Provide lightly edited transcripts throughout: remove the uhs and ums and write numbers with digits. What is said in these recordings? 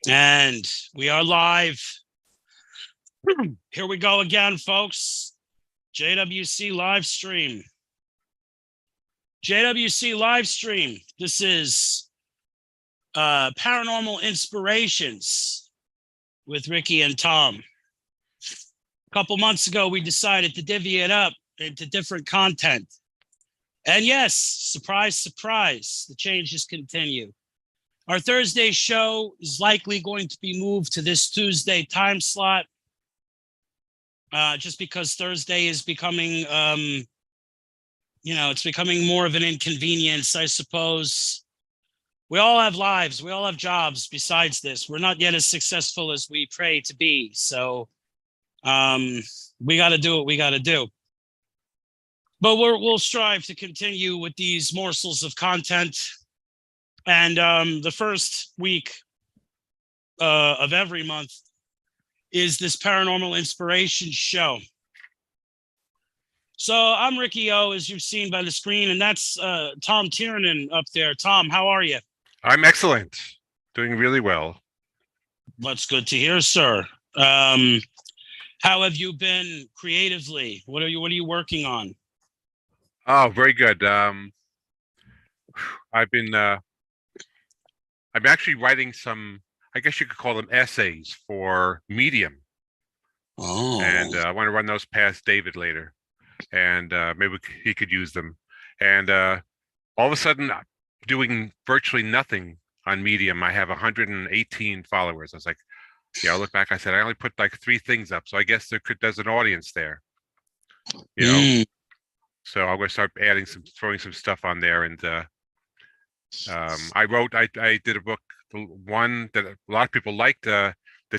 And we are live. Here we go again, folks. JWC Livestream. JWC Livestream. This is Paranormal Inspirations with Ricky and Tom. A couple months ago, we decided to divvy it up into different content. And yes, surprise, surprise, the changes continue. Our Thursday show is likely going to be moved to this Tuesday time slot, just because Thursday is becoming, it's becoming more of an inconvenience, I suppose. We all have lives. We all have jobs besides this. We're not yet as successful as we pray to be. So we got to do what we got to do. But we'll strive to continue with these morsels of content. And the first week of every month is this Paranormal Inspiration show. So I'm Ricky O, as you've seen by the screen, and that's Tom Tiernan up there. Tom, how are you? I'm excellent. Doing really well. That's good to hear, sir. How have you been creatively? What are you working on? Oh, very good. I'm actually writing some, I guess you could call them essays for Medium. Oh. And I want to run those past David later. And maybe he could use them. And all of a sudden, doing virtually nothing on Medium, I have 118 followers. I was like, I look back, I said, I only put like 3 things up. So I guess there's an audience there. So I'm going to start throwing some stuff on there. And I did a book, one that a lot of people liked, the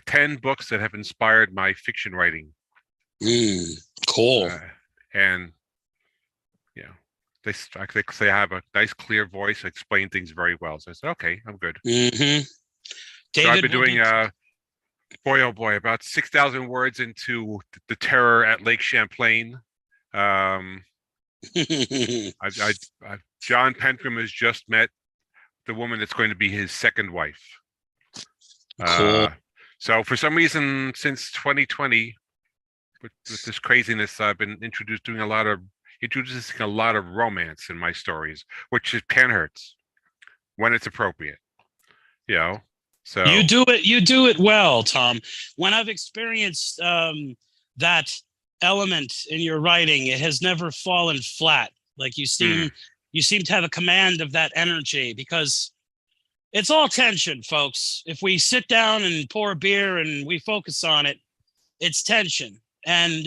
10 books that have inspired my fiction writing. Cool. And they say I have a nice, clear voice, explain things very well. So I said, okay, I'm good. Mm-hmm. So I've been doing, boy, oh boy, about 6,000 words into the terror at Lake Champlain. John Pentrim has just met the woman that's going to be his second wife. Cool. So for some reason, since 2020, with this craziness, I've been introducing a lot of romance in my stories, which can hurt when it's appropriate. So you do it well, Tom. When I've experienced that element in your writing, it has never fallen flat. Like you seem to have a command of that energy, because it's all tension, folks. If we sit down and pour a beer and we focus on it, it's tension. And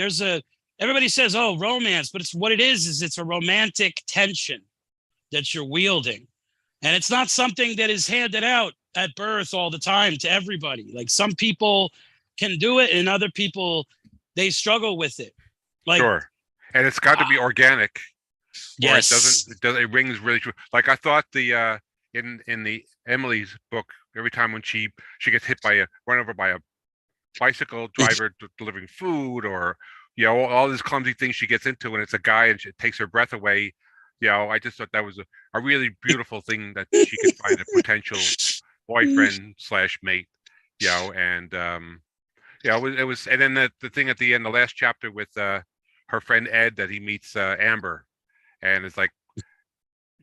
everybody says, oh, romance, but what it is it's a romantic tension that you're wielding. And it's not something that is handed out at birth all the time to everybody. Like some people can do it and other people, they struggle with it. Like, sure. And it's got to be organic. Yes. It rings really true. Like I thought in the Emily's book, every time when she gets run over by a bicycle driver delivering food, or all these clumsy things she gets into, and it's a guy and it takes her breath away. I just thought that was a really beautiful thing, that she could find a potential boyfriend / mate. And it was, and then the thing at the end, the last chapter with her friend Ed, that he meets Amber, and it's like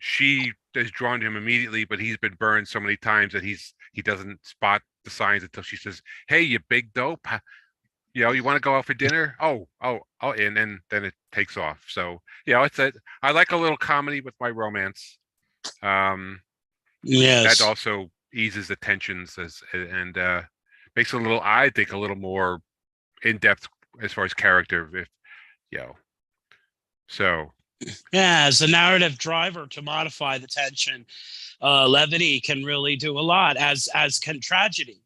she is drawn to him immediately, but he's been burned so many times that he doesn't spot the signs until she says, "Hey, you big dope, you want to go out for dinner?" Oh, and then it takes off. So I like a little comedy with my romance. Yes, that also eases the tensions and makes it I think a little more in depth as far as character. So. Yeah, as a narrative driver to modify the tension, levity can really do a lot, as can tragedy.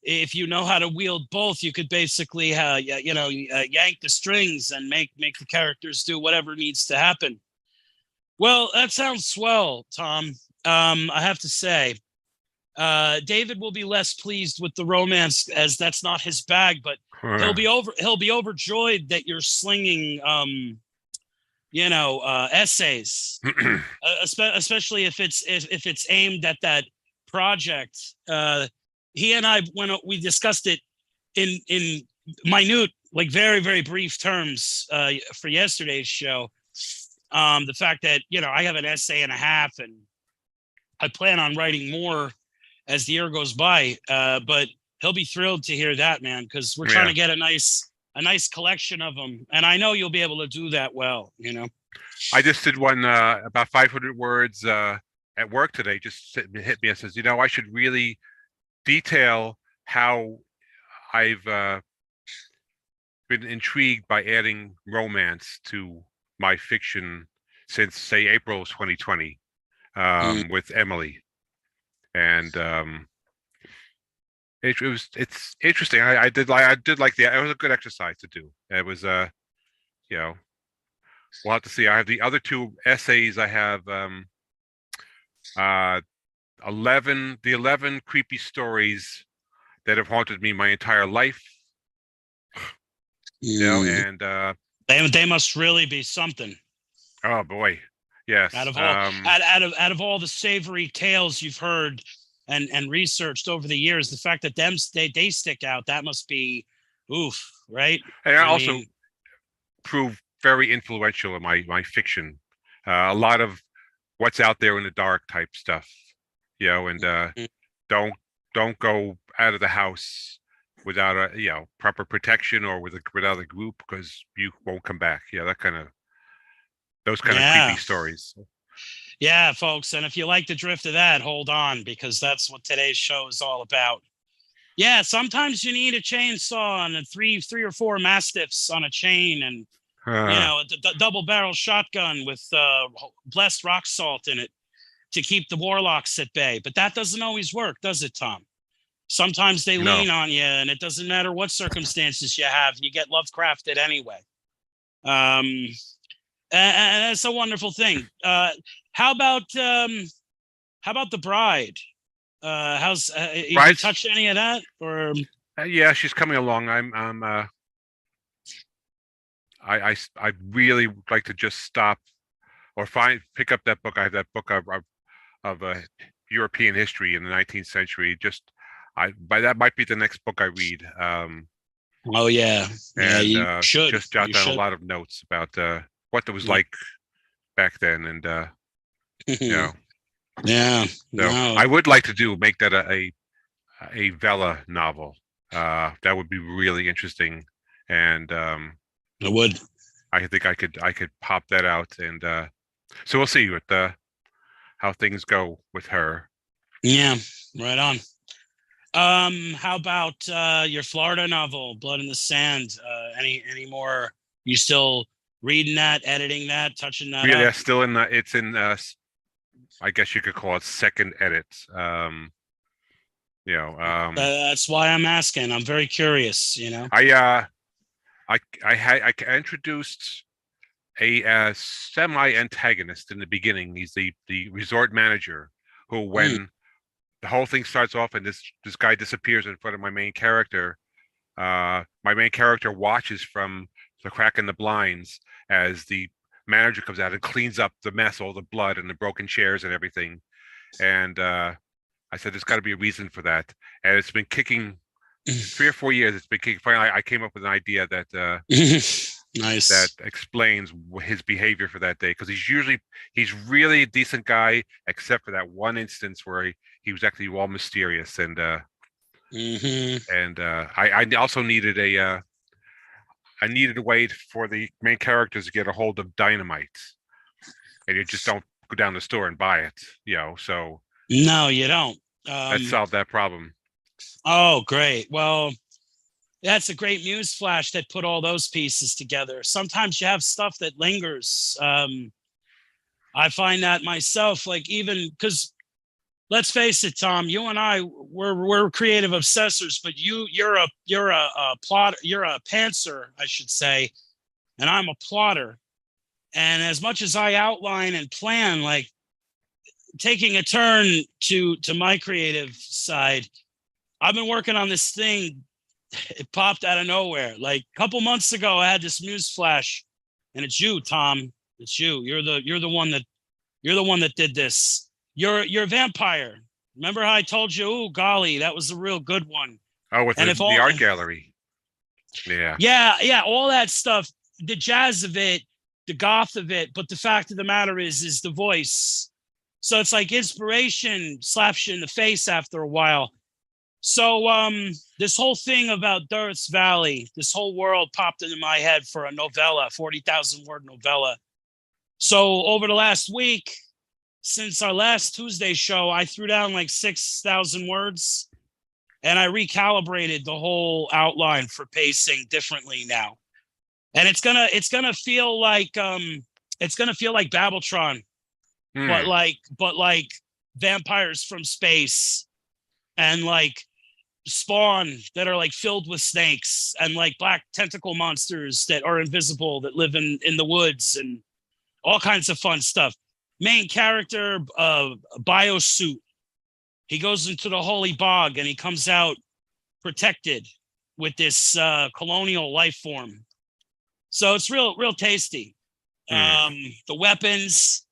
If you know how to wield both, you could basically, yank the strings and make the characters do whatever needs to happen. Well, that sounds swell, Tom. I have to say, David will be less pleased with the romance, as that's not his bag, but he'll be overjoyed that you're slinging essays, especially if it's aimed at that project. He and I, when we discussed it in minute, like very, very brief terms for yesterday's show. The fact that, I have an essay and a half, and I plan on writing more as the year goes by. But he'll be thrilled to hear that, man, because we're trying to get a nice collection of them. And I know you'll be able to do that well, I just did one about 500 words at work today. Just hit me and says, I should really detail how I've been intrigued by adding romance to my fiction since, say, April 2020 with Emily. And it's interesting. I did like it was a good exercise to do. It was we'll have to see. I have the other two essays. I have 11 creepy stories that have haunted me my entire life. And they must really be something. Oh boy, yes. Out of all the savory tales you've heard and researched over the years, the fact that they stick out, that must be oof, right? And I also proved very influential in my fiction. A lot of what's out there in the dark type stuff, and don't go out of the house without a proper protection or without a group, because you won't come back. Those kind of creepy stories. Yeah, folks, and if you like the drift of that, hold on, because that's what today's show is all about. Yeah, sometimes you need a chainsaw and three or four mastiffs on a chain, and a double barrel shotgun with blessed rock salt in it to keep the warlocks at bay. But that doesn't always work, does it, Tom? Sometimes they lean on you, and it doesn't matter what circumstances you have, you get Lovecrafted anyway. And that's a wonderful thing. How about the Bride? You touched any of that, or? Yeah, she's coming along. I really would like to just stop or pick up that book. I have that book of European history in the 19th century. That might be the next book I read. Oh yeah, and you should just jot down a lot of notes about what it was like back then, and Yeah. So I would like to make that a Vela novel. That would be really interesting, and it would. I think I could pop that out, and so we'll see what how things go with her. Yeah, right on. How about your Florida novel, Blood in the Sand? Any more? You still reading that, editing that, touching that? Yeah, still in it's in I guess you could call it second edit. That's why I'm asking. I'm very curious. I introduced a semi-antagonist in the beginning. He's the resort manager who, when the whole thing starts off and this guy disappears in front of my main character, my main character watches from the crack in the blinds as the manager comes out and cleans up the mess, all the blood and the broken chairs and everything. And I said, there's got to be a reason for that. And it's been kicking 3 or 4 years. It's been kicking. Finally, I came up with an idea that nice, that explains his behavior for that day, because he's really a decent guy, except for that one instance where he was actually all mysterious. And I also needed a way for the main characters to get a hold of dynamite, and you just don't go down the store and buy it, so no, you don't. That solved that problem. Oh, great. Well, that's a great muse flash that put all those pieces together. Sometimes you have stuff that lingers. I find that myself, like, even because, let's face it, Tom, you and I, we're creative obsessors, but you're a plotter, you're a pantser, I should say, and I'm a plotter. And as much as I outline and plan, like taking a turn to my creative side, I've been working on this thing. It popped out of nowhere. Like a couple months ago, I had this muse flash, and it's you, Tom. It's you. You're the one that did this. You're a vampire, Remember how I told you, oh, golly, that was a real good one. Oh, with And if the all, art gallery. Yeah. yeah, all that stuff, the jazz of it, the goth of it. But the fact of the matter is the voice. So it's like inspiration slaps you in the face after a while. So this whole thing about Durr's Valley, this whole world popped into my head for a novella, 40,000 word novella. So over the last week, since our last Tuesday show, I threw down like 6,000 words, and I recalibrated the whole outline for pacing differently now. And it's gonna feel like Babbletron, but like vampires from space, and like Spawn that are like filled with snakes, and like black tentacle monsters that are invisible that live in the woods, and all kinds of fun stuff. Main character, biosuit. He goes into the holy bog and he comes out protected with this colonial life form. So it's real tasty. The weapons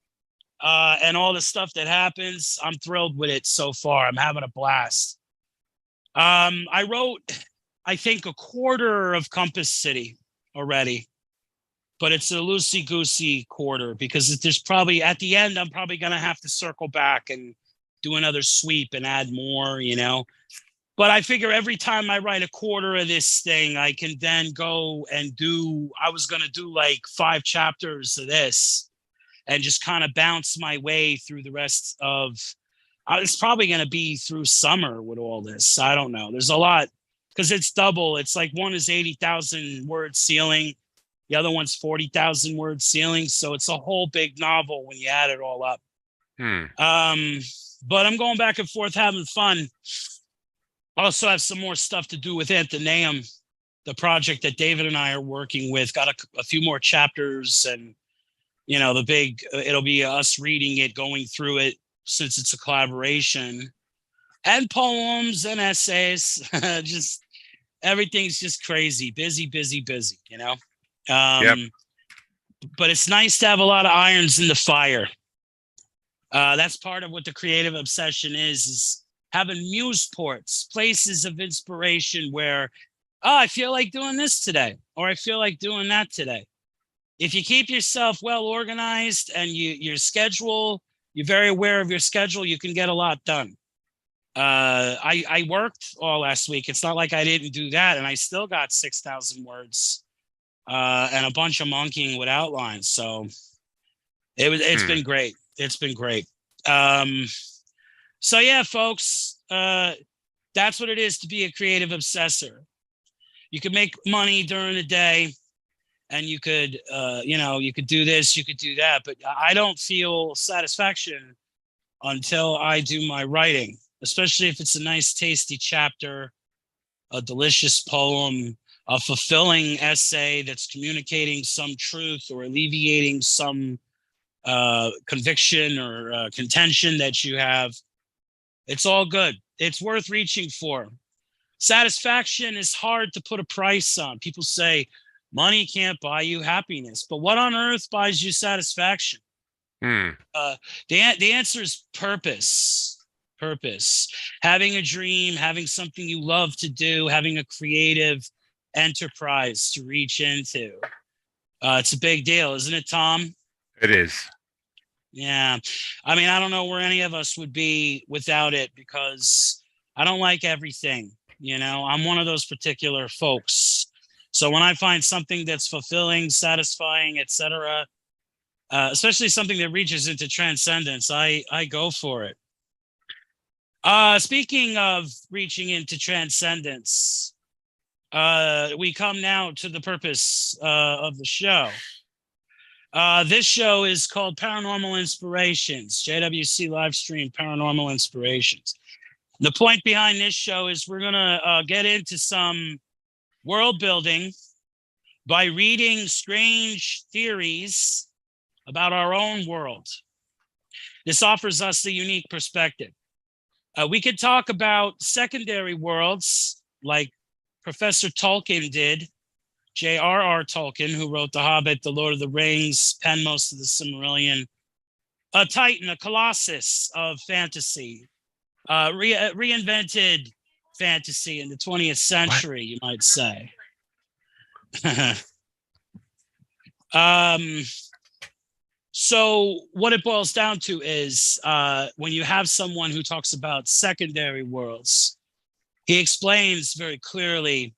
and all the stuff that happens, I'm thrilled with it so far. I'm having a blast. I wrote, I think, a quarter of Compass City already, but it's a loosey-goosey quarter because there's probably, at the end, I'm probably going to have to circle back and do another sweep and add more, you know. But I figure every time I write a quarter of this thing, I can then go and I was going to do like 5 chapters of this and just kind of bounce my way through the rest of, it's probably going to be through summer with all this. I don't know. There's a lot because it's double. It's like one is 80,000 word ceiling. The other one's 40,000 word ceiling. So it's a whole big novel when you add it all up. But I'm going back and forth having fun. Also have some more stuff to do with Anthenaeum, the project that David and I are working with. Got a few more chapters, and you know, it'll be us reading it, going through it, since it's a collaboration, and poems and essays. Just everything's just crazy, busy, you know. But it's nice to have a lot of irons in the fire. That's part of what the creative obsession is having muse ports, places of inspiration where, oh, I feel like doing this today, or I feel like doing that today. If you keep yourself well organized and your schedule, you're very aware of your schedule, you can get a lot done. I worked all last week. It's not like I didn't do that, and I still got 6,000 words and a bunch of monkeying with outlines. So it's been great. It's been great. So yeah, folks, that's what it is to be a creative obsessor. You could make money during the day, and you could, you could do this, you could do that, but I don't feel satisfaction until I do my writing, especially if it's a nice, tasty chapter, a delicious poem, a fulfilling essay that's communicating some truth or alleviating some conviction or contention that you have. It's all good. It's worth reaching for. Satisfaction is hard to put a price on. People say money can't buy you happiness, but what on earth buys you satisfaction? The answer is purpose. Purpose. Having a dream, having something you love to do, having a creative enterprise to reach into. It's a big deal, isn't it, Tom? It is. Yeah. I mean, I don't know where any of us would be without it, because I don't like everything. You know, I'm one of those particular folks. So when I find something that's fulfilling, satisfying, etc., especially something that reaches into transcendence, I go for it. Speaking of reaching into transcendence, we come now to the purpose of the show. This show is called Paranormal Inspirations, JWC Livestream Paranormal Inspirations. The point behind this show is we're going to get into some world building by reading strange theories about our own world. This offers us a unique perspective. We could talk about secondary worlds like Professor Tolkien did, J.R.R. Tolkien, who wrote The Hobbit, The Lord of the Rings, penned most of the Silmarillion, a titan, a colossus of fantasy, reinvented fantasy in the 20th century, you might say. So what it boils down to is when you have someone who talks about secondary worlds, he explains very clearly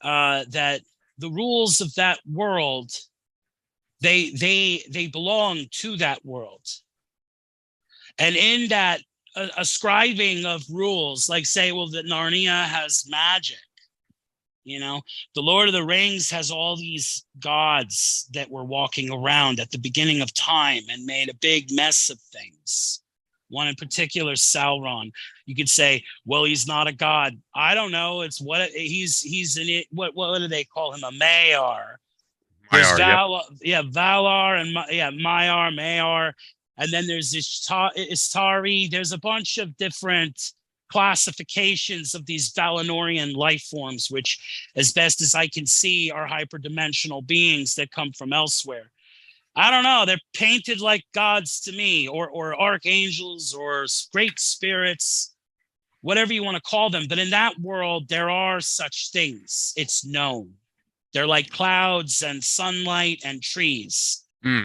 that the rules of that world, they belong to that world. And in that ascribing of rules, like say, well, that Narnia has magic. You know, the Lord of the Rings has all these gods that were walking around at the beginning of time and made a big mess of things. One in particular, Sauron. You could say, well, he's not a god. I don't know. It's what he's in. What do they call him? A Maiar. There's Valar, yep. Valar and Maiar, and then there's Istari. There's a bunch of different classifications of these Valinorian life forms, which, as best as I can see, are hyperdimensional beings that come from elsewhere. I don't know. They're painted like gods to me, or archangels, or great spirits, whatever you want to call them. But in that world, there are such things. It's known. They're like clouds and sunlight and trees.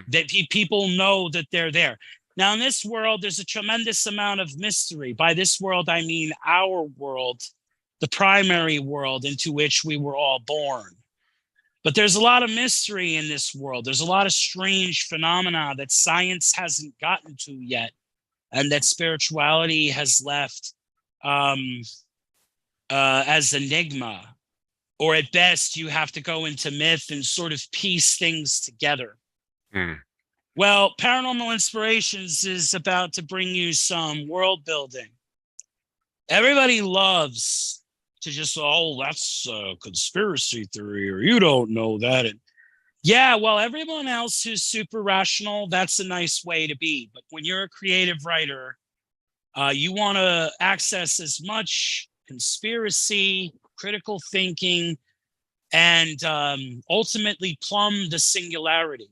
That people know that they're there. Now, in this world, there's a tremendous amount of mystery. By this world, I mean our world, the primary world into which we were all born. But there's a lot of mystery in this world. There's a lot of strange phenomena that science hasn't gotten to yet, and that spirituality has left as enigma. Or at best, you have to go into myth and sort of piece things together. Well, Paranormal Inspirations is about to bring you some world building. Everybody loves to just, oh, that's a conspiracy theory, or you don't know that. And yeah, well, everyone else who's super rational, that's a nice way to be. But when you're a creative writer, you want to access as much conspiracy, critical thinking, and ultimately plumb the singularity.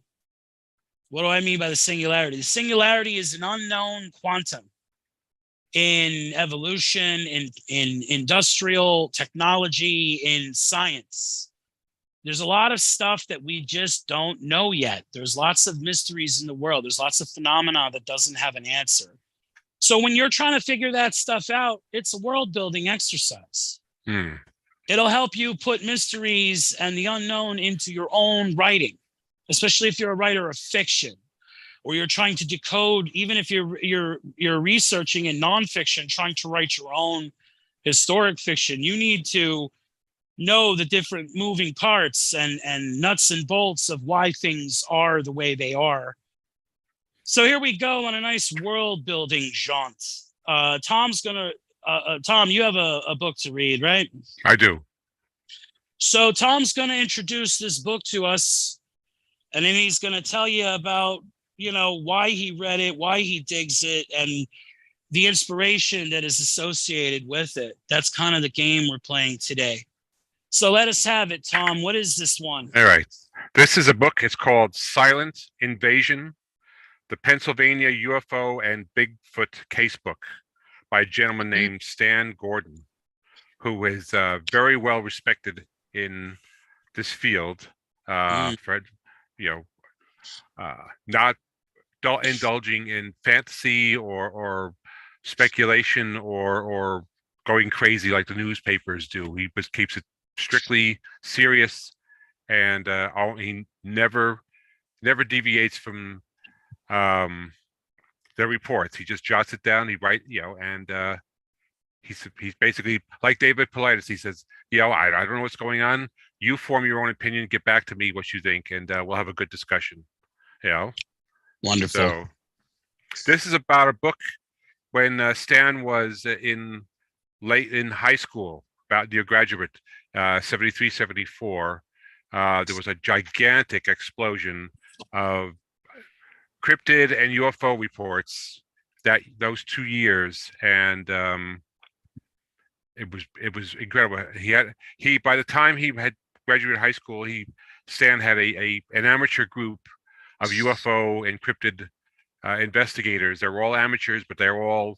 What do I mean by the singularity? The singularity is an unknown quantum in evolution, in industrial technology, in science. There's a lot of stuff that we just don't know yet. There's lots of mysteries in the world. There's lots of phenomena that doesn't have an answer. So when you're trying to figure that stuff out, it's a world building exercise. It'll help you put mysteries and the unknown into your own writing, especially if you're a writer of fiction, or you're trying to decode, even if you're researching in nonfiction, trying to write your own historic fiction. You need to know the different moving parts and nuts and bolts of why things are the way they are. So here we go on a nice world building jaunt. Tom's gonna, Tom, you have a book to read, right? I do. So Tom's gonna introduce this book to us, and then he's gonna tell you about, you know, why he read it, why he digs it, and the inspiration that is associated with it. That's kind of the game we're playing today. So let us have it, Tom. What is this one? All right. This is a book. It's called Silent Invasion, the Pennsylvania UFO and Bigfoot Casebook, by a gentleman named Stan Gordon, who is very well respected in this field. Fred, you know, not indulging in fantasy or speculation or going crazy like the newspapers do. He just keeps it strictly serious, and he never deviates from the reports. He just jots it down. He writes, you know, and he's basically like David Paulides. He says, you know, I don't know what's going on. You form your own opinion. Get back to me what you think, and we'll have a good discussion. You know, wonderful. So this is about a book when Stan was late in high school, about your graduate, 73, 74. There was a gigantic explosion of cryptid and UFO reports those 2 years, and it was incredible. He by the time he had graduated high school, Stan had an amateur group of UFO and cryptid investigators. They were all amateurs, but they were all,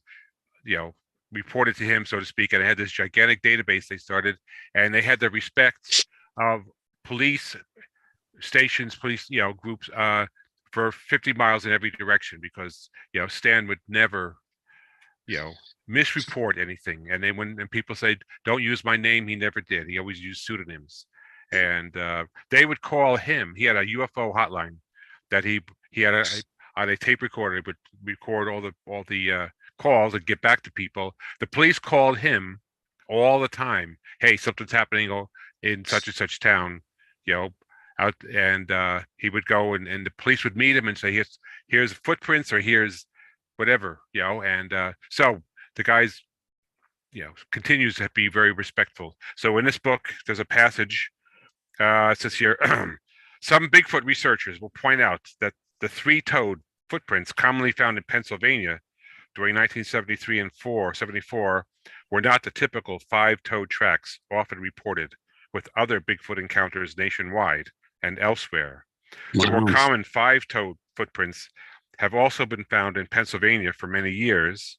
you know, reported to him, so to speak, and it had this gigantic database they started, and they had the respect of police stations, police, groups, for 50 miles in every direction, because Stan would never, misreport anything. And then when people say don't use my name, he never did. He always used pseudonyms, and they would call him. He had a UFO hotline that he had on a tape recorder. It would record all the calls and get back to people. The police called him all the time. Hey, something's happening in such and such town, out, and he would go, and the police would meet him and say, here's footprints, or here's whatever, and so the guy's continues to be very respectful. So in this book, there's a passage, it says here, some Bigfoot researchers will point out that the three-toed footprints commonly found in Pennsylvania during 1973 and 74 were not the typical five-toed tracks often reported with other Bigfoot encounters nationwide and elsewhere. Wow. The more common five-toed footprints have also been found in Pennsylvania for many years.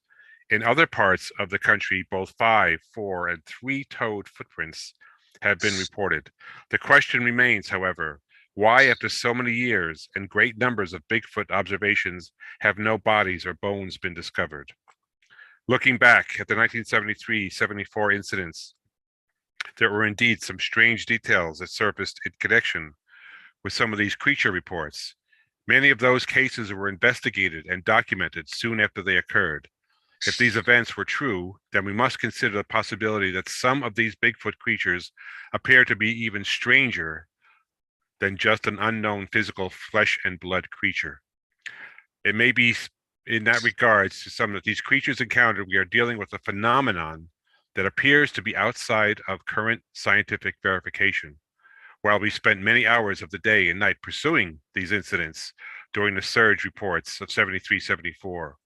In other parts of the country, both five, four, and three-toed footprints have been reported. The question remains, however, why, after so many years and great numbers of Bigfoot observations, have no bodies or bones been discovered? Looking back at the 1973-74 incidents, there were indeed some strange details that surfaced in connection with some of these creature reports. Many of those cases were investigated and documented soon after they occurred. If these events were true, then we must consider the possibility that some of these Bigfoot creatures appear to be even stranger than just an unknown physical flesh and blood creature. It may be in that regards to some of these creatures encountered, we are dealing with a phenomenon that appears to be outside of current scientific verification. While we spent many hours of the day and night pursuing these incidents during the surge reports of 73, 74,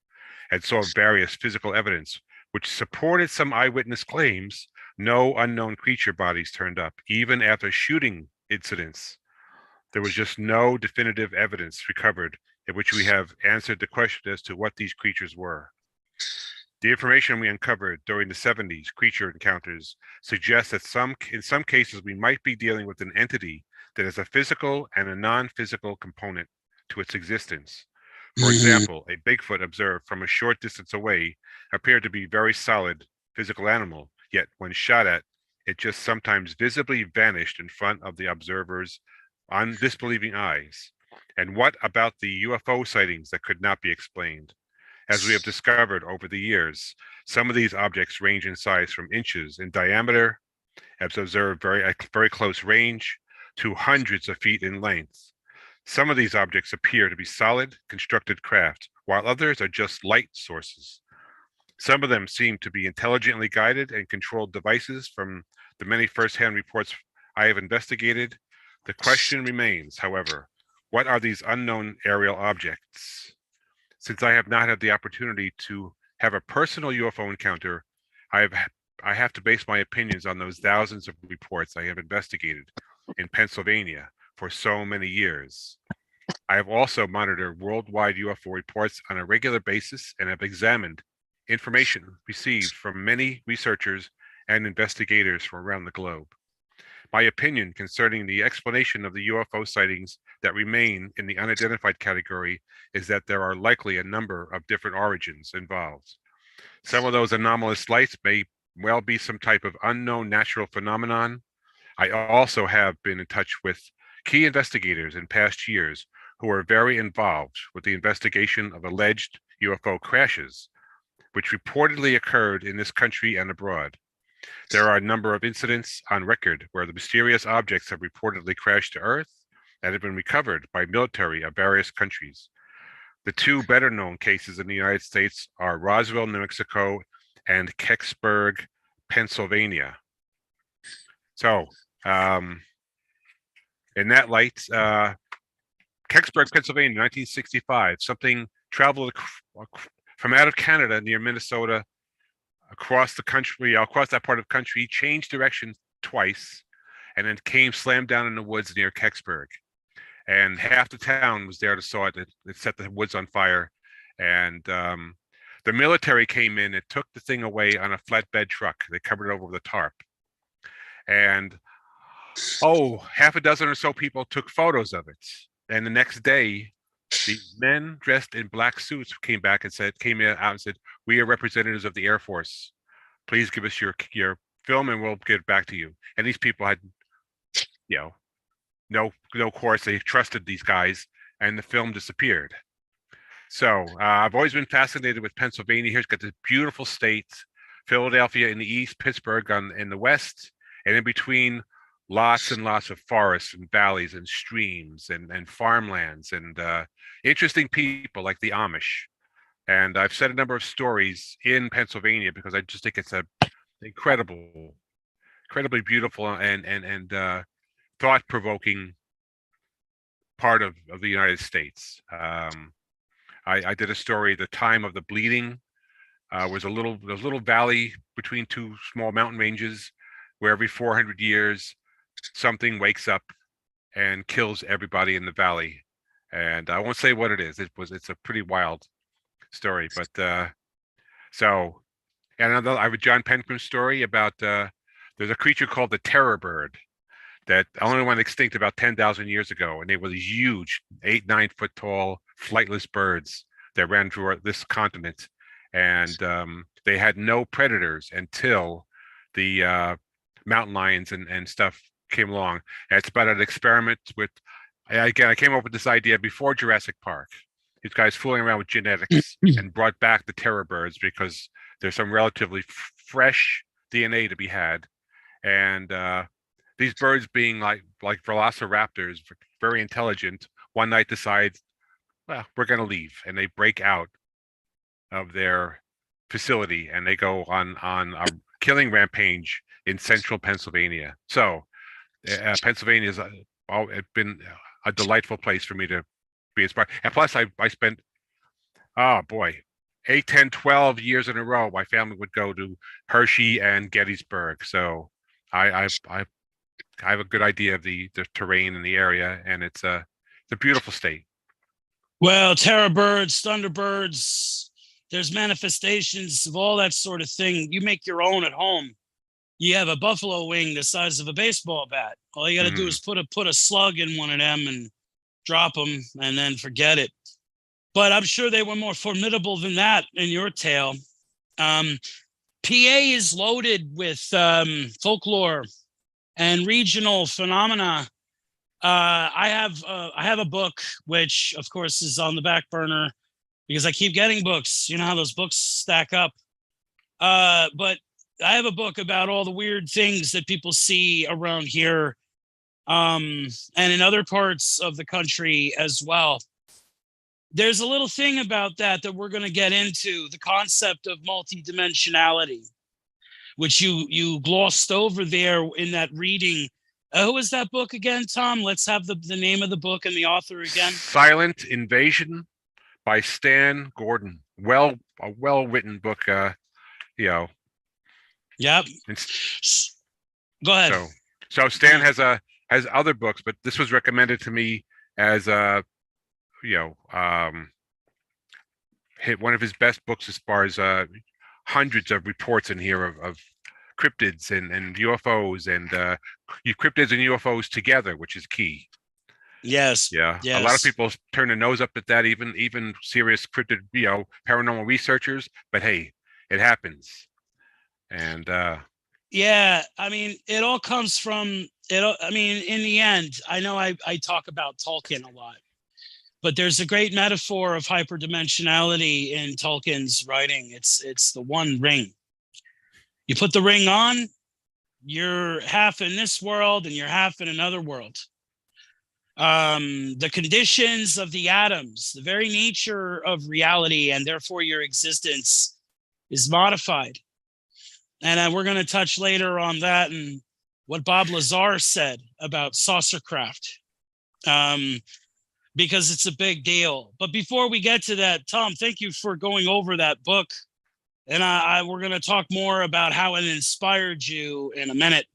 and saw various physical evidence which supported some eyewitness claims, no unknown creature bodies turned up, even after shooting incidents. There was just no definitive evidence recovered in which we have answered the question as to what these creatures were. The information we uncovered during the 70s creature encounters suggests that in some cases we might be dealing with an entity that has a physical and a non-physical component to its existence. For example, a Bigfoot observed from a short distance away appeared to be very solid physical animal, yet when shot at, it just sometimes visibly vanished in front of the observer's unbelieving eyes. And what about the UFO sightings that could not be explained? As we have discovered over the years, some of these objects range in size from inches in diameter, as observed very close range, to hundreds of feet in length. Some of these objects appear to be solid, constructed craft, while others are just light sources. Some of them seem to be intelligently guided and controlled devices. From the many first-hand reports I have investigated, the question remains, however, what are these unknown aerial objects? Since I have not had the opportunity to have a personal UFO encounter, I have to base my opinions on those thousands of reports I have investigated in Pennsylvania for so many years. I have also monitored worldwide UFO reports on a regular basis and have examined information received from many researchers and investigators from around the globe. My opinion concerning the explanation of the UFO sightings that remain in the unidentified category is that there are likely a number of different origins involved. Some of those anomalous lights may well be some type of unknown natural phenomenon. I also have been in touch with key investigators in past years who are very involved with the investigation of alleged UFO crashes, which reportedly occurred in this country and abroad. There are a number of incidents on record where the mysterious objects have reportedly crashed to Earth and have been recovered by military of various countries. The two better known cases in the United States are Roswell, New Mexico, and Kecksburg, Pennsylvania. So, in that light, Kecksburg, Pennsylvania, 1965, something traveled from out of Canada near Minnesota across the country, across that part of the country, changed direction twice, and then slammed down in the woods near Kecksburg. And half the town was there to saw it. It set the woods on fire. And The military came in and took the thing away on a flatbed truck. They covered it over with a tarp. And half a dozen or so people took photos of it. And the next day, these men dressed in black suits came out and said, "We are representatives of the Air Force. Please give us your film and we'll get it back to you." And these people had, you know, no course. They trusted these guys, and the film disappeared. So I've always been fascinated with Pennsylvania. Here it's got this beautiful state, Philadelphia in the east, Pittsburgh in the west, and in between, lots and lots of forests and valleys and streams and farmlands and interesting people like the Amish. And I've said a number of stories in Pennsylvania because I just think it's a incredibly beautiful and thought-provoking part of the United States. I did a story, the time of the bleeding, was a little valley between two small mountain ranges where every 400 years something wakes up and kills everybody in the valley. And I won't say what it is. It's a pretty wild story, but so, and I have a John Pencroff story about there's a creature called the terror bird that only went extinct about 10,000 years ago, and they were these huge 8-9 foot tall flightless birds that ran through this continent, and they had no predators until the mountain lions and stuff came along. And it's about an experiment with, again, I came up with this idea before Jurassic Park. These guys fooling around with genetics and brought back the terror birds because there's some relatively fresh DNA to be had. And these birds, being like velociraptors, very intelligent, one night decide, well, we're going to leave. And they break out of their facility and they go on a killing rampage in central Pennsylvania. So Pennsylvania has been a delightful place for me to be inspired. And plus, I spent, 8, 10, 12 years in a row, my family would go to Hershey and Gettysburg. So I have a good idea of the terrain in the area, and it's a beautiful state. Well, terror birds, thunderbirds, there's manifestations of all that sort of thing. You make your own at home. You have a buffalo wing the size of a baseball bat. All you got to do is put a slug in one of them and drop them, and then forget it. But I'm sure they were more formidable than that in your tale. PA is loaded with folklore and regional phenomena. I have a book, which of course is on the back burner because I keep getting books. You know how those books stack up. But I have a book about all the weird things that people see around here, and in other parts of the country as well. There's a little thing about that we're going to get into, the concept of multidimensionality, which you glossed over there in that reading. Who was that book again, Tom? Let's have the name of the book and the author again. Silent Invasion by Stan Gordon. A well-written book, Yep. Go ahead. So Stan has other books, but this was recommended to me as one of his best books as far as hundreds of reports in here of cryptids and UFOs and cryptids and UFOs together, which is key. Yes. Yeah. Yes. A lot of people turn their nose up at that, even serious cryptid, paranormal researchers. But hey, it happens. And yeah, I mean, it all comes from it. I mean, in the end, I know I talk about Tolkien a lot, but there's a great metaphor of hyperdimensionality in Tolkien's writing. It's the one ring. You put the ring on, you're half in this world and you're half in another world. The conditions of the atoms, the very nature of reality, and therefore your existence is modified. And we're going to touch later on that and what Bob Lazar said about saucercraft, because it's a big deal. But before we get to that, Tom, thank you for going over that book. And we're going to talk more about how it inspired you in a minute.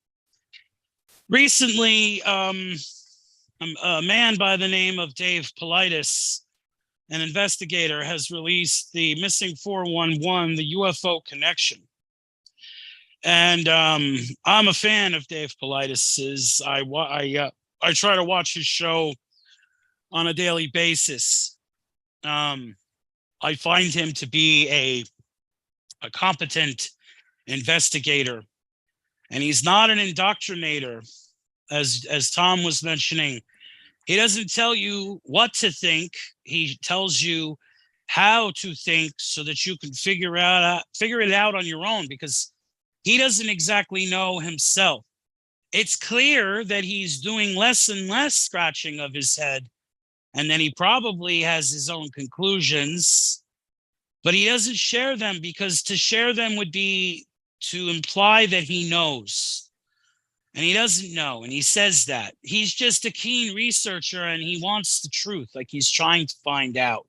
Recently, a man by the name of Dave Politis an investigator, has released the Missing 411, the UFO Connection. And I'm a fan of Dave Paulides'. I try to watch his show on a daily basis. I find him to be a competent investigator, and he's not an indoctrinator, as Tom was mentioning. He doesn't tell you what to think. He tells you how to think so that you can figure it out on your own, because he doesn't exactly know himself. It's clear that he's doing less and less scratching of his head, and then he probably has his own conclusions, but he doesn't share them, because to share them would be to imply that he knows. And he doesn't know, and he says that. He's just a keen researcher, and he wants the truth, like he's trying to find out.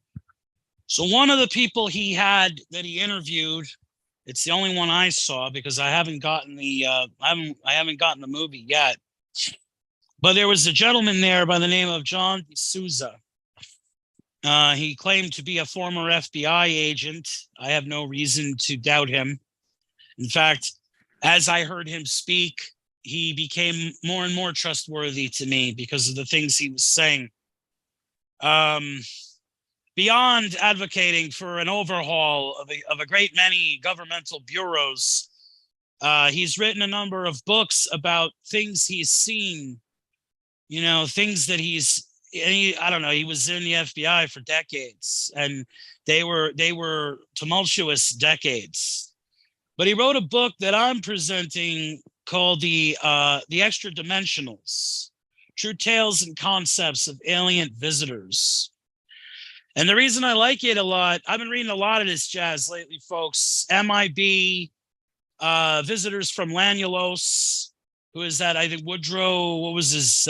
So one of the people he had that he interviewed, it's the only one I saw because I haven't gotten the I haven't gotten the movie yet. But there was a gentleman there by the name of John D'Souza. He claimed to be a former FBI agent. I have no reason to doubt him. In fact, as I heard him speak, he became more and more trustworthy to me because of the things he was saying. Beyond advocating for an overhaul of a great many governmental bureaus, he's written a number of books about things he's seen, things that I don't know, he was in the FBI for decades, and they were tumultuous decades. But he wrote a book that I'm presenting called the Extra Dimensionals, True Tales and Concepts of Alien Visitors. And the reason I like it a lot, I've been reading a lot of this jazz lately, folks. MIB, Visitors from Lanulos, who is that? I think Woodrow, what was his,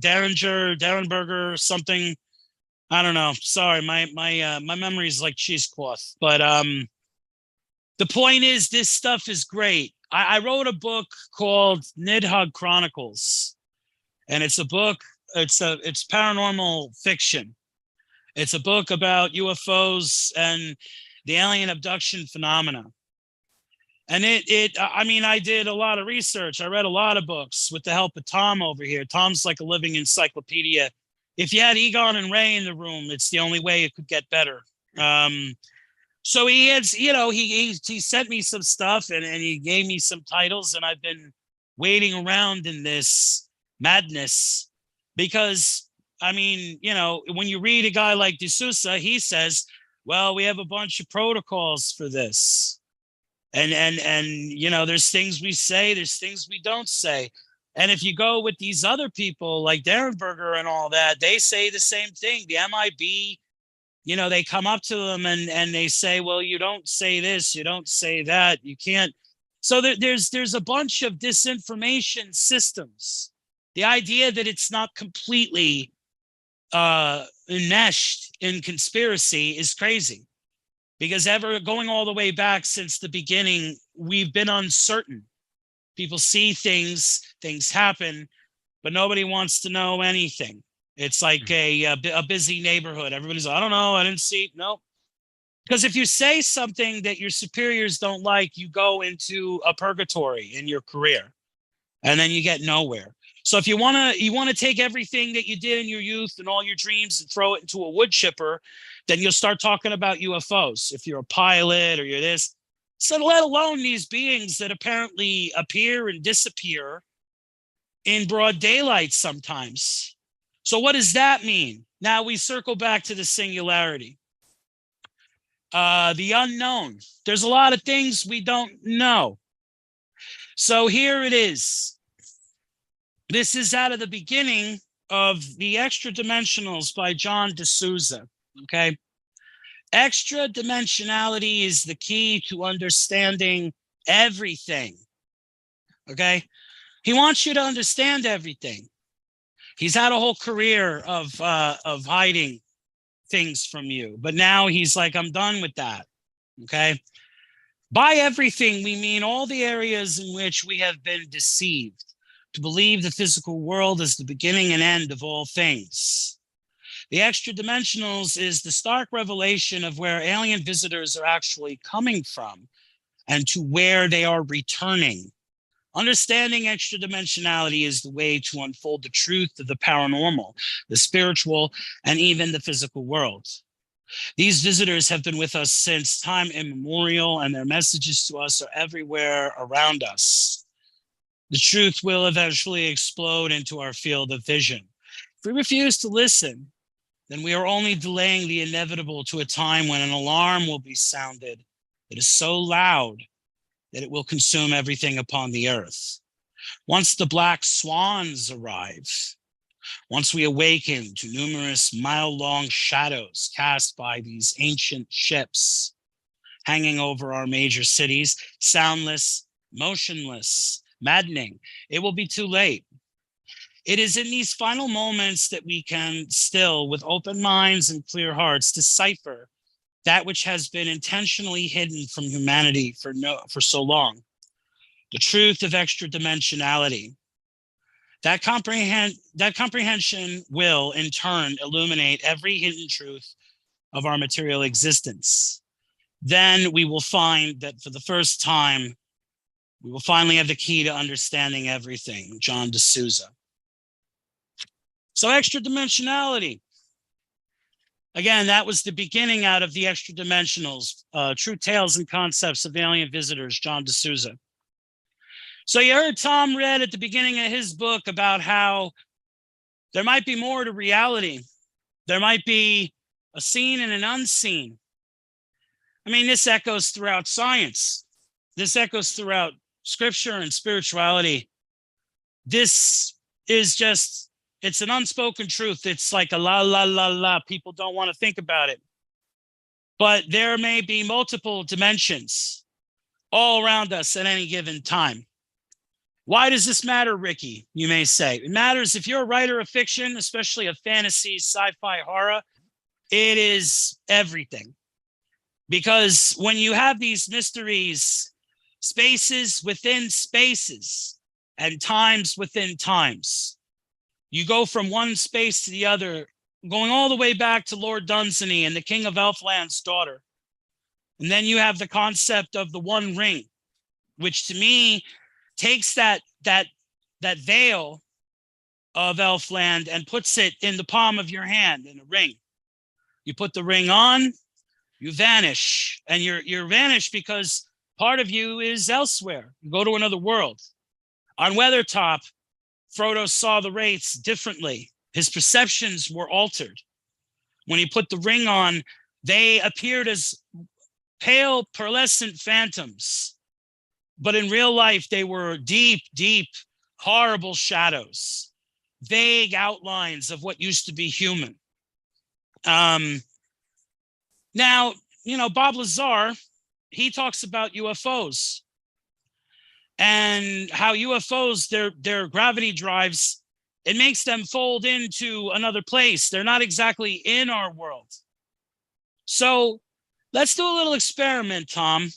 Derenberger, something. I don't know. Sorry, my memory is like cheesecloth. But the point is, this stuff is great. I wrote a book called Nidhogg Chronicles, and it's a book. It's paranormal fiction. It's a book about UFOs and the alien abduction phenomena. And I did a lot of research. I read a lot of books with the help of Tom over here. Tom's like a living encyclopedia. If you had Egon and Ray in the room, it's the only way it could get better. So he had, he sent me some stuff and he gave me some titles, and I've been waiting around in this madness because, when you read a guy like D'Souza, he says, well, we have a bunch of protocols for this. And there's things we say, there's things we don't say. And if you go with these other people like Derenberger and all that, they say the same thing. The MIB, they come up to them and they say, well, you don't say this, you don't say that, you can't. So there's a bunch of disinformation systems. The idea that it's not completely enmeshed in conspiracy is crazy, because going all the way back since the beginning, we've been uncertain. People see things happen, but nobody wants to know anything. It's like a busy neighborhood. Everybody's, I don't know, I didn't see. Nope. Because if you say something that your superiors don't like, you go into a purgatory in your career, and then you get nowhere. So if you want to take everything that you did in your youth and all your dreams and throw it into a wood chipper, then you'll start talking about UFOs. If you're a pilot or you're this, so let alone these beings that apparently appear and disappear in broad daylight sometimes. So what does that mean? Now we circle back to the singularity. The unknown. There's a lot of things we don't know. So here it is. This is out of the beginning of The Extra Dimensionals by John D'Souza, okay? Extra dimensionality is the key to understanding everything, okay? He wants you to understand everything. He's had a whole career of hiding things from you, but now he's like, I'm done with that, okay? By everything, we mean all the areas in which we have been deceived to believe the physical world is the beginning and end of all things. The extra dimensionals is the stark revelation of where alien visitors are actually coming from and to where they are returning. Understanding extra dimensionality is the way to unfold the truth of the paranormal, the spiritual, and even the physical world. These visitors have been with us since time immemorial, and their messages to us are everywhere around us. The truth will eventually explode into our field of vision. If we refuse to listen, then we are only delaying the inevitable to a time when an alarm will be sounded that is so loud that it will consume everything upon the earth. Once the black swans arrive, once we awaken to numerous mile-long shadows cast by these ancient ships hanging over our major cities, soundless, motionless, maddening, it will be too late. It is in these final moments that we can still, with open minds and clear hearts, decipher that which has been intentionally hidden from humanity for so long. The truth of extra dimensionality. That comprehension will, in turn, illuminate every hidden truth of our material existence. Then we will find that for the first time, we will finally have the key to understanding everything. John D'Souza. So extra dimensionality. Again, that was the beginning out of the extra dimensionals, True Tales and Concepts of Alien Visitors, John D'Souza. So you heard Tom read at the beginning of his book about how there might be more to reality. There might be a seen and an unseen. I mean, this echoes throughout science. This echoes throughout scripture and spirituality. This is just, it's an unspoken truth. It's like a la, la, la, la. People don't want to think about it. But there may be multiple dimensions all around us at any given time. Why does this matter, Ricky? You may say. It matters if you're a writer of fiction, especially of fantasy, sci-fi, horror. It is everything. Because when you have these mysteries, spaces within spaces and times within times, you go from one space to the other, going all the way back to Lord Dunsany and the King of Elfland's daughter. And then you have the concept of the One Ring, which to me takes that veil of Elfland and puts it in the palm of your hand in a ring. You put the ring on, you vanish, and you're vanished because part of you is elsewhere. You go to another world. On Weathertop, Frodo saw the wraiths differently. His perceptions were altered. When he put the ring on, they appeared as pale, pearlescent phantoms. But in real life, they were deep, deep, horrible shadows, vague outlines of what used to be human. Now, you know, Bob Lazar, he talks about UFOs and how UFOs, their gravity drives, it makes them fold into another place. They're not exactly in our world. So let's do a little experiment, Tom.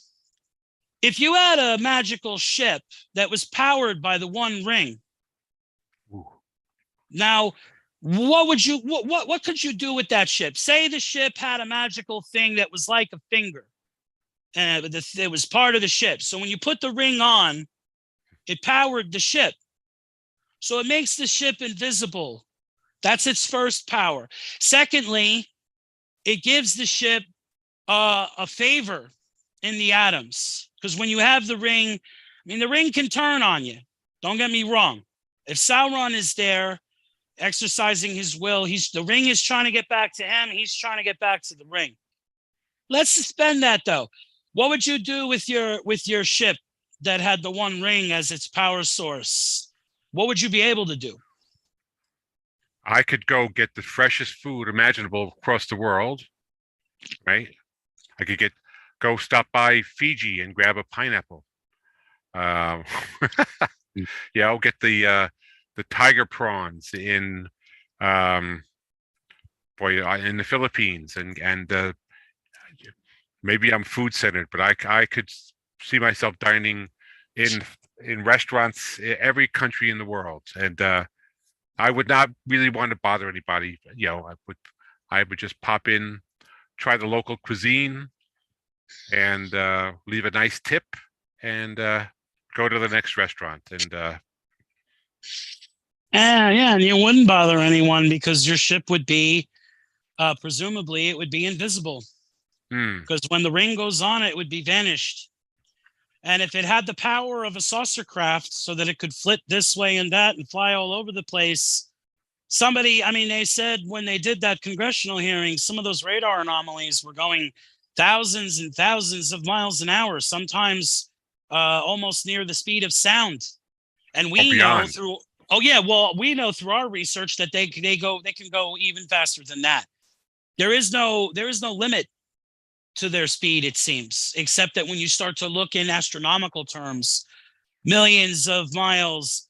If you had a magical ship that was powered by the One Ring, now what could you do with that ship? Say the ship had a magical thing that was like a finger, and it was part of the ship. So when you put the ring on, it powered the ship. So it makes the ship invisible. That's its first power. Secondly, it gives the ship a favor in the atoms. Because when you have the ring, I mean, the ring can turn on you. Don't get me wrong. If Sauron is there exercising his will, the ring is trying to get back to him. He's trying to get back to the ring. Let's suspend that, though. What would you do with your ship that had the One Ring as its power source? What would you be able to do? I could go get the freshest food imaginable across the world, right? I could go stop by Fiji and grab a pineapple. Yeah, I'll get the tiger prawns in in the Philippines, and maybe I'm food centered, but I could see myself dining in restaurants in every country in the world, and I would not really want to bother anybody. You know, I would just pop in, try the local cuisine, and leave a nice tip, and go to the next restaurant. And Yeah, and you wouldn't bother anyone because your ship would be, presumably, it would be invisible. Because when the ring goes on, it would be vanished. And if it had the power of a saucer craft so that it could flit this way and that and fly all over the place, somebody, I mean, they said when they did that congressional hearing, some of those radar anomalies were going thousands and thousands of miles an hour, sometimes almost near the speed of sound. And we know beyond. through, we know through our research that they can go even faster than that. There is no limit to their speed, it seems, except that when you start to look in astronomical terms, millions of miles,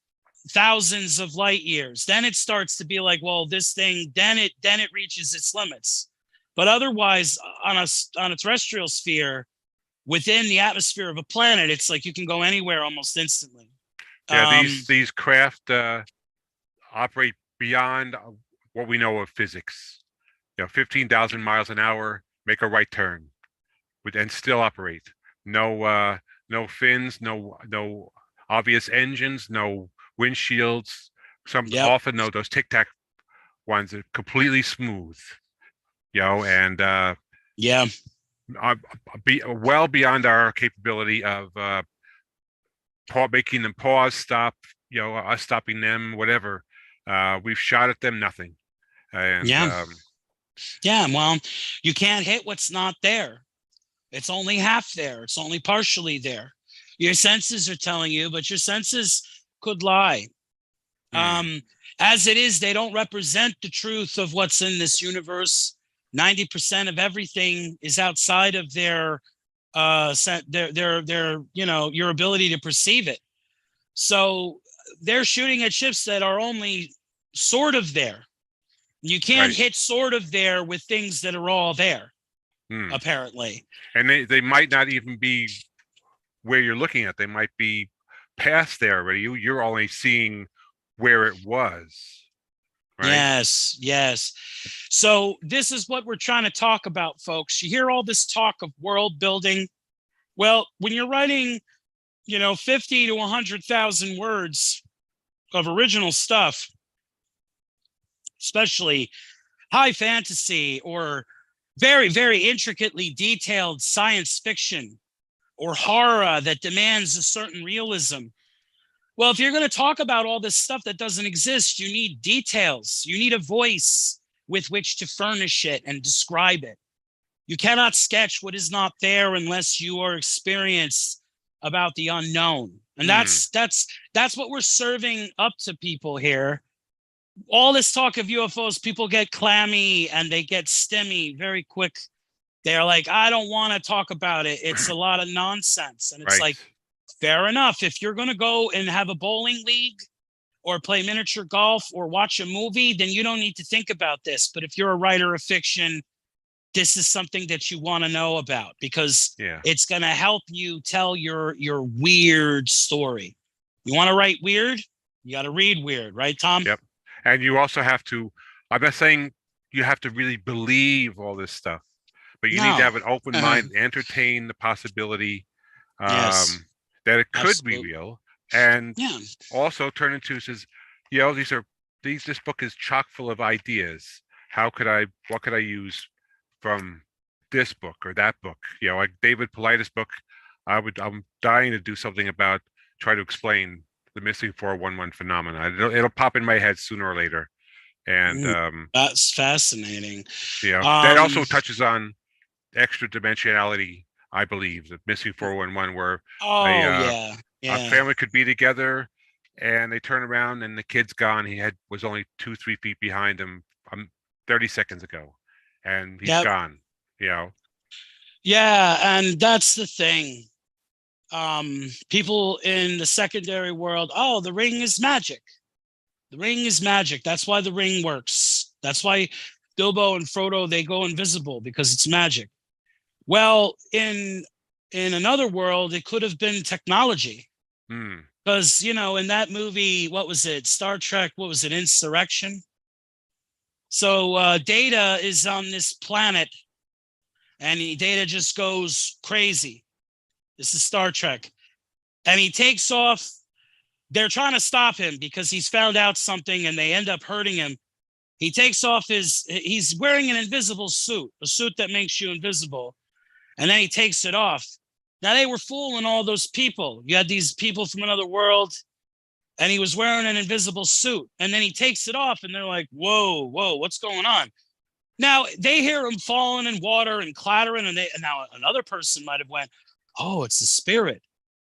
thousands of light years, then it starts to be like, well, this thing, then it reaches its limits. But otherwise, on a terrestrial sphere, within the atmosphere of a planet, it's like you can go anywhere almost instantly. Yeah, these craft operate beyond what we know of physics. 15,000 miles an hour, make a right turn, and still operate. No fins, no obvious engines, no windshields. Often though those Tic Tac ones are completely smooth. And well beyond our capability of making them pause, stop. Us stopping them, whatever. We've shot at them, nothing. And well, you can't hit what's not there. It's only half there. It's only partially there. Your senses are telling you, but your senses could lie. As it is, they don't represent the truth of what's in this universe. 90% of everything is outside of their your ability to perceive it. So they're shooting at ships that are only sort of there. You can't hit sort of there with things that are all there, apparently. And they might not even be where you're looking at. They might be past there already. You're only seeing where it was. Right? Yes. So this is what we're trying to talk about, folks. You hear all this talk of world building. Well, when you're writing, 50 to 100,000 words of original stuff, especially high fantasy or very, very intricately detailed science fiction or horror that demands a certain realism. Well, if you're going to talk about all this stuff that doesn't exist, you need details. You need a voice with which to furnish it and describe it. You cannot sketch what is not there unless you are experienced about the unknown. And that's what we're serving up to people here. All this talk of UFOs, people get clammy and they get stimmy very quick. They're like, I don't want to talk about it. It's a lot of nonsense. And it's like, fair enough. If you're going to go and have a bowling league or play miniature golf or watch a movie, then you don't need to think about this. But if you're a writer of fiction, this is something that you want to know about because it's going to help you tell your weird story. You want to write weird? You got to read weird, right, Tom? Yep. And you also have to, I'm not saying you have to really believe all this stuff, but you need to have an open mind, entertain the possibility that it could be real, and also turn into says, this book is chock full of ideas. What could I use from this book or that book? Like David Paulides' book, I'm dying to do something about, try to explain the missing 411 phenomena. It'll pop in my head sooner or later. And that's fascinating. That also touches on extra dimensionality, I believe, the missing 411, where a family could be together and they turn around and the kid's gone. He was only 2-3 feet behind him 30 seconds ago, and he's gone. Yeah, and that's the thing. People in the secondary world, the ring is magic. The ring is magic. That's why the ring works. That's why Bilbo and Frodo, they go invisible, because it's magic. Well, in another world, it could have been technology. Because, in that movie, what was it? Star Trek, what was it? Insurrection? So Data is on this planet, and Data just goes crazy. This is Star Trek. And he takes off. They're trying to stop him because he's found out something, and they end up hurting him. He takes off he's wearing an invisible suit, a suit that makes you invisible. And then he takes it off. Now, they were fooling all those people. You had these people from another world, and he was wearing an invisible suit. And then he takes it off, and they're like, whoa, what's going on? Now, they hear him falling in water and clattering, and now another person might have went, oh, it's a spirit.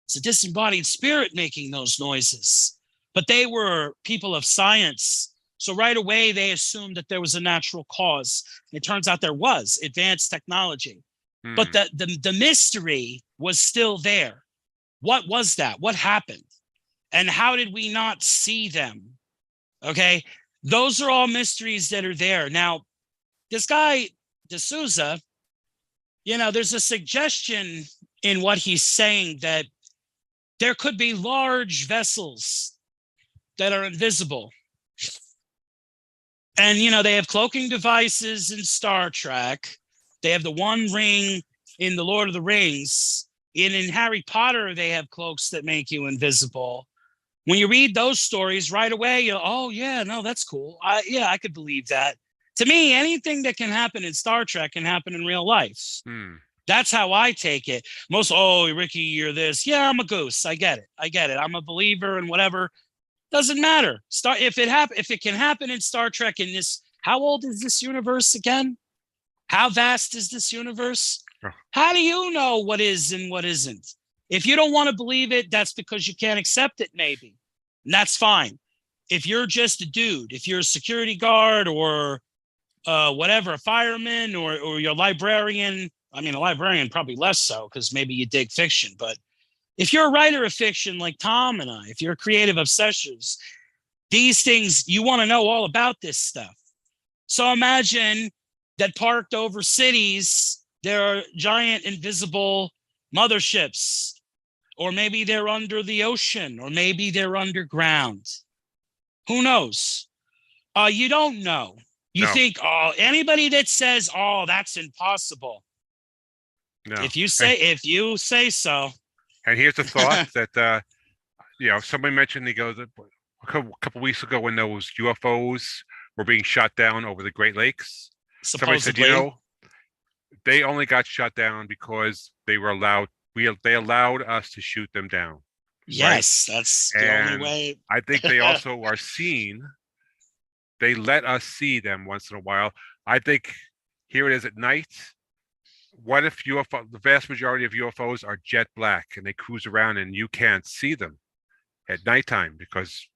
It's a disembodied spirit making those noises. But they were people of science. So right away, they assumed that there was a natural cause. It turns out there was advanced technology. But the mystery was still there. What was that? What happened? And how did we not see them? Okay, those are all mysteries that are there. Now, this guy, D'Souza, there's a suggestion in what he's saying that there could be large vessels that are invisible. And, they have cloaking devices in Star Trek. They have the One Ring in the Lord of the Rings. In Harry Potter, they have cloaks that make you invisible. When you read those stories right away, you're, oh, yeah, no, that's cool. I could believe that. To me, anything that can happen in Star Trek can happen in real life. That's how I take it. Ricky, you're this. Yeah, I'm a goose. I get it. I'm a believer and whatever. Doesn't matter. If it can happen in Star Trek in this, how old is this universe again? How vast is this universe? How do you know what is and what isn't? If you don't want to believe it, that's because you can't accept it, maybe. And that's fine. If you're just a dude, if you're a security guard or whatever, a fireman or you're a librarian, a librarian probably less so because maybe you dig fiction. But if you're a writer of fiction like Tom and I, if you're creative obsessives, these things, you want to know all about this stuff. So imagine that parked over cities, there are giant invisible motherships, or maybe they're under the ocean, or maybe they're underground. Who knows? You don't know. You think, anybody that says, that's impossible. No. If you say so. And here's a thought that, somebody mentioned, he goes, a couple weeks ago when those UFOs were being shot down over the Great Lakes. Supposedly. Somebody said, they only got shot down because they allowed us to shoot them down. Yes, right? That's the only way. I think they also are seen. They let us see them once in a while. I think here it is at night. What if the vast majority of UFOs are jet black and they cruise around and you can't see them at nighttime because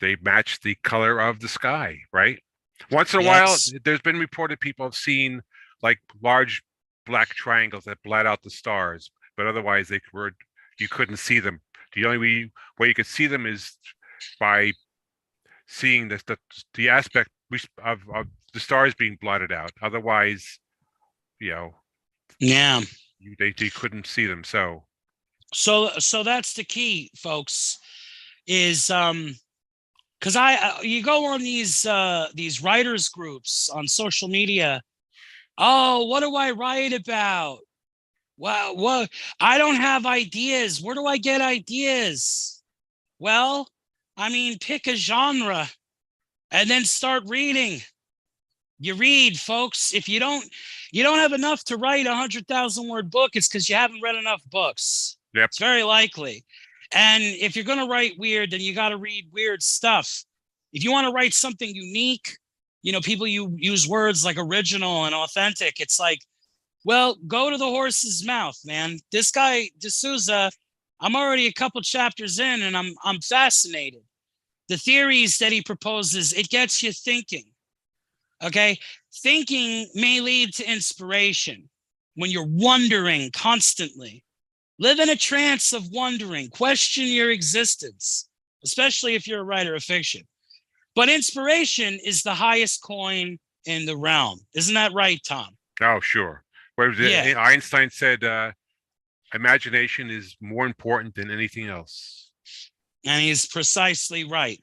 they match the color of the sky, right? Once in a while, there's been reported people have seen like large black triangles that blot out the stars, but otherwise you couldn't see them. The only way you could see them is by seeing the aspect of the stars being blotted out. Otherwise, they couldn't see them. So that's the key, folks, is because you go on these writers groups on social media. What do I write about? Well, I don't have ideas. Where do I get ideas? Well, pick a genre and then start reading. You read, folks. If you don't have enough to write a 100,000 word book, it's because you haven't read enough books. Yep. It's very likely. And if you're going to write weird, then you got to read weird stuff. If you want to write something unique, people use words like original and authentic. It's like, well, go to the horse's mouth, man. This guy, D'Souza, I'm already a couple chapters in and I'm fascinated. The theories that he proposes, it gets you thinking. Okay. Thinking may lead to inspiration when you're wondering constantly. Live in a trance of wondering, question your existence, especially if you're a writer of fiction. But inspiration is the highest coin in the realm. Isn't that right, Tom? Oh, sure. Einstein said, imagination is more important than anything else. And he's precisely right.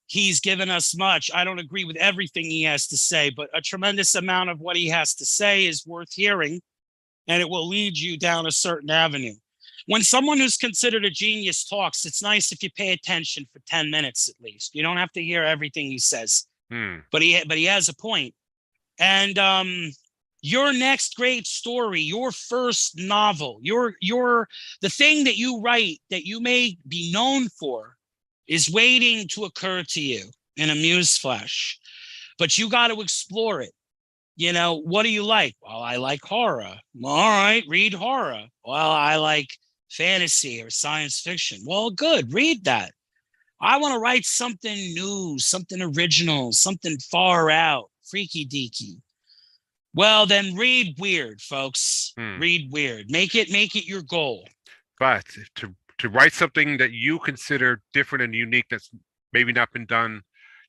he's given us much. I don't agree with everything he has to say, but a tremendous amount of what he has to say is worth hearing, and it will lead you down a certain avenue. When someone who's considered a genius talks, it's nice if you pay attention for 10 minutes at least. You don't have to hear everything he says, but he has a point. And your next great story, your first novel, the thing that you write that you may be known for is waiting to occur to you in a muse flash, but you got to explore it. You know, what do you like? Well, I like horror. Well, all right, read horror. Well, I like fantasy or science fiction. Well, good, read that. I want to write something new, something original, something far out, freaky deaky. Well, then read weird, folks. Read weird. Make it your goal. But to write something that you consider different and unique that's maybe not been done,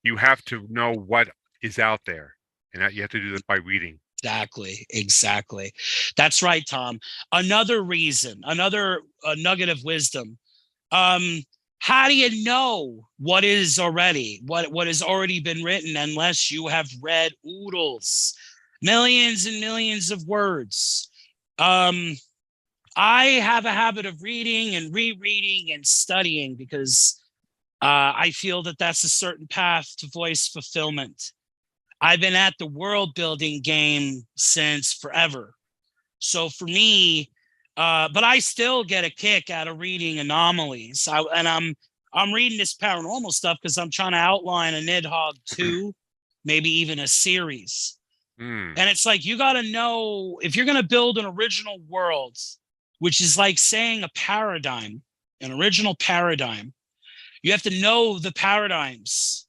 you have to know what is out there. And that you have to do that by reading. Exactly. That's right, Tom. Another reason, another nugget of wisdom. How do you know what has already been written unless you have read oodles, millions and millions of words? I have a habit of reading and rereading and studying because I feel that that's a certain path to voice fulfillment. I've been at the world building game since forever. So for me, but I still get a kick out of reading anomalies. I'm reading this paranormal stuff because I'm trying to outline a Nidhogg 2, maybe even a series. And it's like, you got to know if you're going to build an original world, which is like saying a paradigm, an original paradigm, you have to know the paradigms.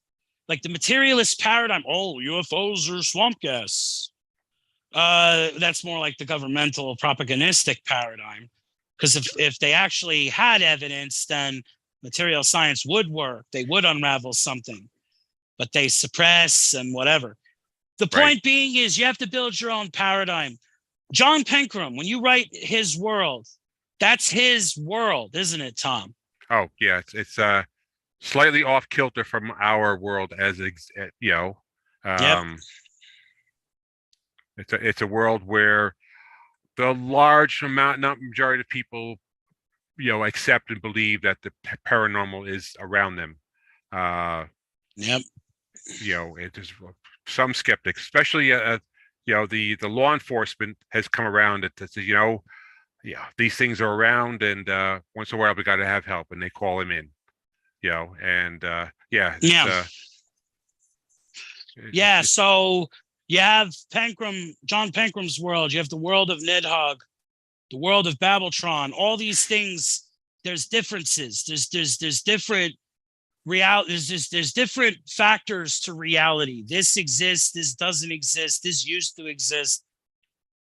Like the materialist paradigm, UFOs are swamp gas. That's more like the governmental propagandistic paradigm. Because if they actually had evidence, then material science would work. They would unravel something. But they suppress and whatever. The point being is you have to build your own paradigm. John Penkram, when you write his world, that's his world, isn't it, Tom? Oh, yeah. It's slightly off kilter from our world Yep. It's a world where the large amount, not majority of people, accept and believe that the paranormal is around them. Yep. It is some skeptics, especially the law enforcement has come around that says, these things are around, and once in a while we got to have help, and they call him in. So you have John Penkram's world. You have the world of Nidhogg, the world of Babbletron. All these things. There's differences. There's different reality. There's different factors to reality. This exists. This doesn't exist. This used to exist.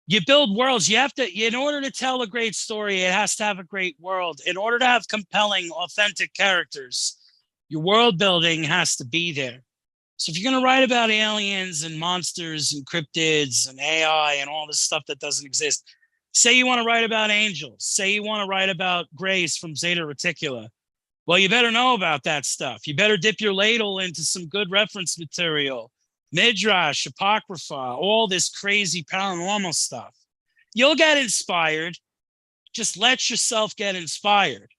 You build worlds. You have to, in order to tell a great story, it has to have a great world. In order to have compelling, authentic characters, your world building has to be there. So if you're going to write about aliens and monsters and cryptids and AI and all this stuff that doesn't exist, say you want to write about angels, say you want to write about Grace from Zeta Reticula. Well, you better know about that stuff. You better dip your ladle into some good reference material. Midrash, Apocrypha, all this crazy paranormal stuff. You'll get inspired. Just let yourself get inspired.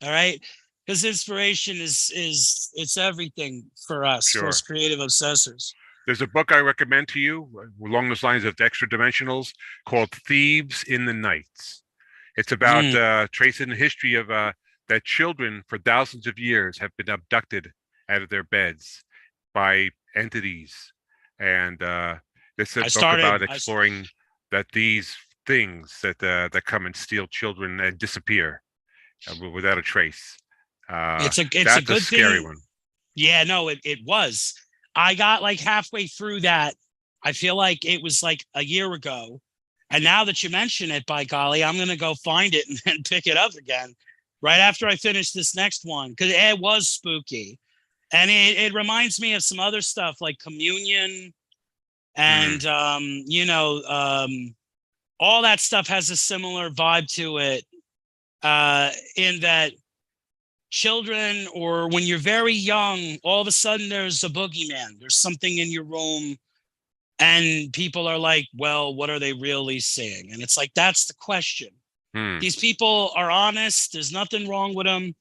All right? Because inspiration it's everything for us, for us creative obsessors. There's a book I recommend to you along those lines of extra dimensionals called Thieves in the Nights. It's about tracing the history of that children for thousands of years have been abducted out of their beds by entities, and this is a book about exploring that these things that come and steal children and disappear without a trace. It's a good scary thing. One. Yeah, no, it was. I got like halfway through that. I feel like it was like a year ago, and now that you mention it, by golly, I'm gonna go find it and pick it up again right after I finish this next one because it was spooky. And it reminds me of some other stuff like Communion and, all that stuff has a similar vibe to it in that children, or when you're very young, all of a sudden there's a boogeyman. There's something in your room, and people are like, well, what are they really seeing? And it's like, that's the question. These people are honest. There's nothing wrong with them.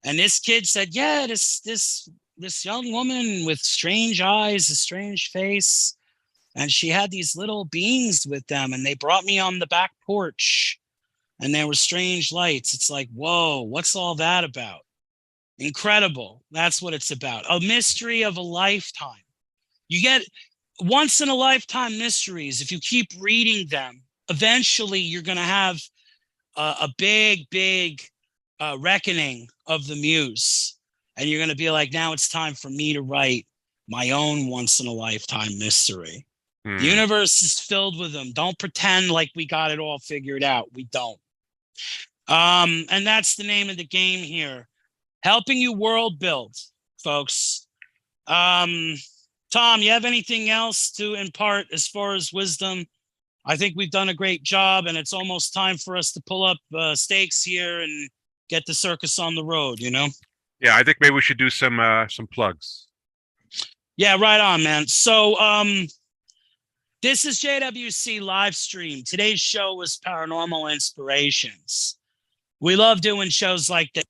And this kid said, yeah, this young woman with strange eyes, a strange face, and she had these little beings with them, and they brought me on the back porch, and there were strange lights. It's like, whoa, what's all that about? Incredible. That's what it's about. A mystery of a lifetime. You get once in a lifetime mysteries. If you keep reading them, eventually you're going to have a big reckoning of the muse. And you're going to be like, now it's time for me to write my own once in a lifetime mystery. The universe is filled with them. Don't pretend like we got it all figured out. We don't. And that's the name of the game here. Helping you world build, folks. Tom, you have anything else to impart as far as wisdom? I think we've done a great job, and it's almost time for us to pull up stakes here and get the circus on the road, you know? Yeah, I think maybe we should do some plugs. Yeah, right on, man. So this is JWC Livestream. Today's show was Paranormal Inspirations. We love doing shows like that.